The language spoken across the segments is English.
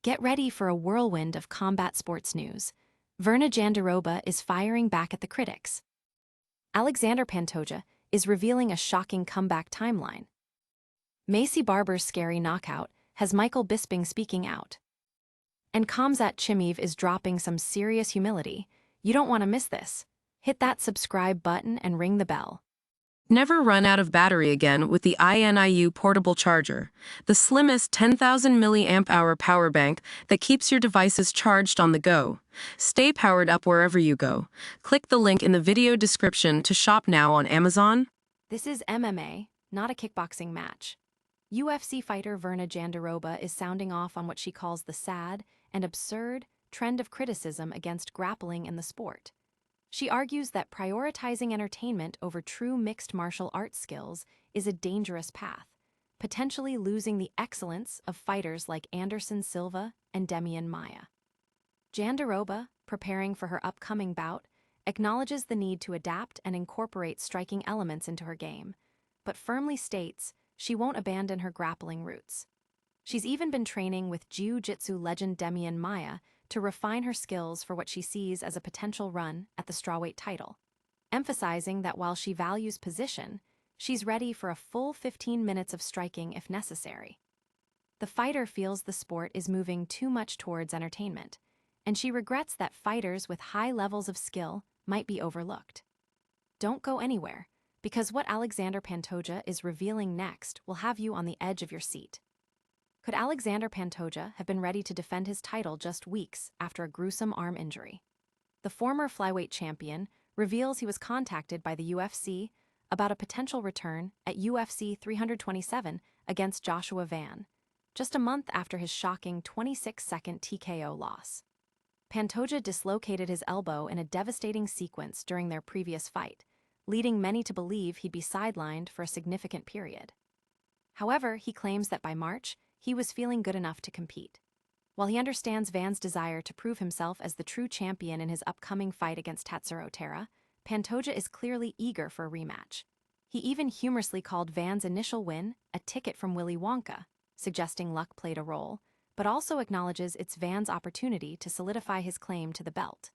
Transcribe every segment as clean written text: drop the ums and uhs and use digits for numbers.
Get ready for a whirlwind of combat sports news. Virna Jandiroba is firing back at the critics. Alexandre Pantoja is revealing a shocking comeback timeline. Maycee Barber's scary knockout has Michael Bisping speaking out. And Khamzat Chimaev is dropping some serious humility. You don't want to miss this. Hit that subscribe button and ring the bell. Never run out of battery again with the INIU portable charger, the slimmest 10,000 mAh power bank that keeps your devices charged on the go. Stay powered up wherever you go. Click the link in the video description to shop now on Amazon. This is MMA, not a kickboxing match. UFC fighter Virna Jandiroba is sounding off on what she calls the sad and absurd trend of criticism against grappling in the sport. She argues that prioritizing entertainment over true mixed martial arts skills is a dangerous path, potentially losing the excellence of fighters like Anderson Silva and Demian Maia. Jandiroba, preparing for her upcoming bout, acknowledges the need to adapt and incorporate striking elements into her game, but firmly states she won't abandon her grappling roots. She's even been training with jiu-jitsu legend Demian Maia to refine her skills for what she sees as a potential run at the strawweight title, emphasizing that while she values position, she's ready for a full 15 minutes of striking if necessary. The fighter feels the sport is moving too much towards entertainment, and she regrets that fighters with high levels of skill might be overlooked. Don't go anywhere, because what Alexandre Pantoja is revealing next will have you on the edge of your seat. Could Alexandre Pantoja have been ready to defend his title just weeks after a gruesome arm injury? The former flyweight champion reveals he was contacted by the UFC about a potential return at UFC 327 against Joshua Van, just a month after his shocking 26-second TKO loss. Pantoja dislocated his elbow in a devastating sequence during their previous fight, leading many to believe he'd be sidelined for a significant period. However, he claims that by March, he was feeling good enough to compete. While he understands Van's desire to prove himself as the true champion in his upcoming fight against Tatsuro Taira, Pantoja is clearly eager for a rematch. He even humorously called Van's initial win a ticket from Willy Wonka, suggesting luck played a role, but also acknowledges it's Van's opportunity to solidify his claim to the belt.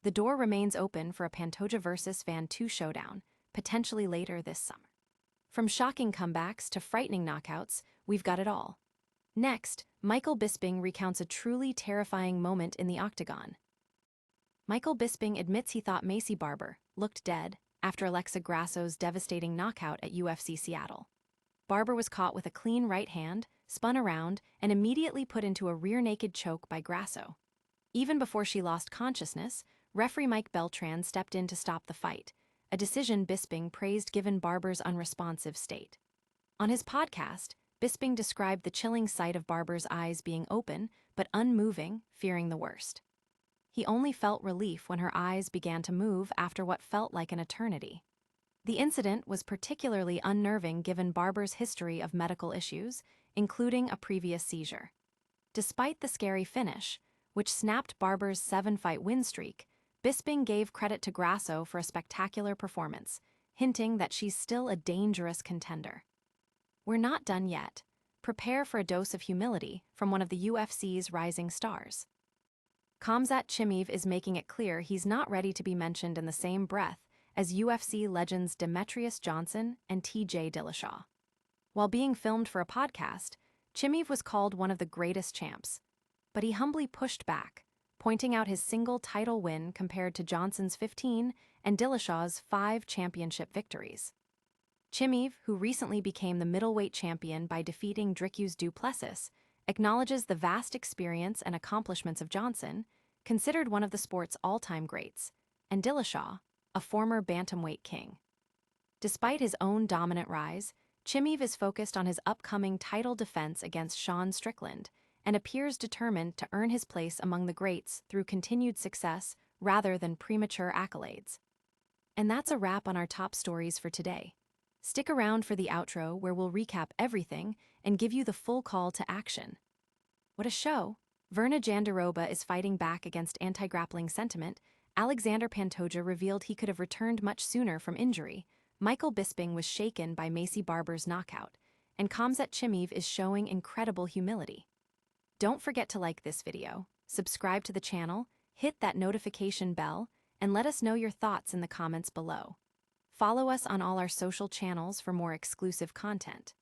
The door remains open for a Pantoja vs. Van 2 showdown, potentially later this summer. From shocking comebacks to frightening knockouts, we've got it all. Next, Michael Bisping recounts a truly terrifying moment in the octagon. Michael Bisping admits he thought Maycee Barber looked dead after Alexa Grasso's devastating knockout at UFC Seattle. Barber was caught with a clean right hand, spun around, and immediately put into a rear-naked choke by Grasso. Even before she lost consciousness, referee Mike Beltran stepped in to stop the fight, a decision Bisping praised given Barber's unresponsive state. On his podcast, Bisping described the chilling sight of Barber's eyes being open but unmoving, fearing the worst. He only felt relief when her eyes began to move after what felt like an eternity. The incident was particularly unnerving given Barber's history of medical issues, including a previous seizure. Despite the scary finish, which snapped Barber's 7-fight win streak, Bisping gave credit to Grasso for a spectacular performance, hinting that she's still a dangerous contender. We're not done yet. Prepare for a dose of humility from one of the UFC's rising stars. Khamzat Chimaev is making it clear he's not ready to be mentioned in the same breath as UFC legends Demetrius Johnson and TJ Dillashaw. While being filmed for a podcast, Chimaev was called one of the greatest champs, but he humbly pushed back, pointing out his single title win compared to Johnson's 15 and Dillashaw's 5 championship victories. Chimaev, who recently became the middleweight champion by defeating Dricus du Plessis, acknowledges the vast experience and accomplishments of Johnson, considered one of the sport's all-time greats, and Dillashaw, a former bantamweight king. Despite his own dominant rise, Chimaev is focused on his upcoming title defense against Sean Strickland and appears determined to earn his place among the greats through continued success rather than premature accolades. And that's a wrap on our top stories for today. Stick around for the outro where we'll recap everything and give you the full call to action. What a show! Virna Jandiroba is fighting back against anti-grappling sentiment. Alexandre Pantoja revealed he could have returned much sooner from injury. Michael Bisping was shaken by Maycee Barber's knockout, and Khamzat Chimaev is showing incredible humility. Don't forget to like this video, subscribe to the channel, hit that notification bell, and let us know your thoughts in the comments below. Follow us on all our social channels for more exclusive content.